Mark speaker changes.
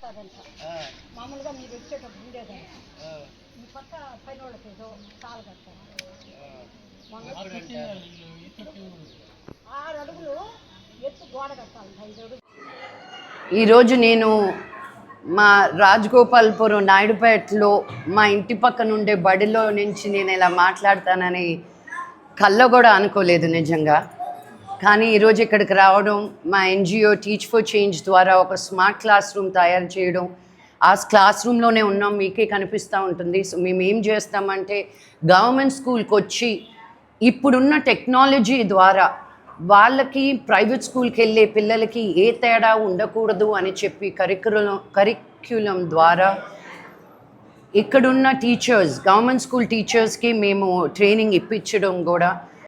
Speaker 1: కడతారంట. మామూలుగా మీరు వచ్చేటప్పుడు ఉండేదంట. ఈ పక్క పైన వాళ్ళకి ఏదో తాళ కడతారు. 6 అడుగులు ఎత్తు గోడ కట్టాలి, 5 అడుగులు.
Speaker 2: ఈరోజు నేను మా రాజగోపాల్పురం నాయుడుపేటలో మా ఇంటి పక్కన ఉండే బడిలో నుంచి నేను ఇలా మాట్లాడతానని కల్లో కూడా అనుకోలేదు నిజంగా. కానీ ఈరోజు ఇక్కడికి రావడం, మా ఎన్జిఓ టీచ్ ఫర్ చేంజ్ ద్వారా ఒక స్మార్ట్ క్లాస్ రూమ్ తయారు చేయడం, ఆ క్లాస్ రూమ్లోనే ఉన్నాం, మీకే కనిపిస్తూ ఉంటుంది. సో మేము ఏం చేస్తామంటే గవర్నమెంట్ స్కూల్కి వచ్చి ఇప్పుడున్న టెక్నాలజీ ద్వారా వాళ్ళకి ప్రైవేట్ స్కూల్కి వెళ్ళే పిల్లలకి ఏ తేడా ఉండకూడదు అని చెప్పి కరిక్యులం ద్వారా ఇక్కడున్న టీచర్స్, గవర్నమెంట్ స్కూల్ టీచర్స్కి మేము ట్రైనింగ్ ఇప్పించడం కూడా,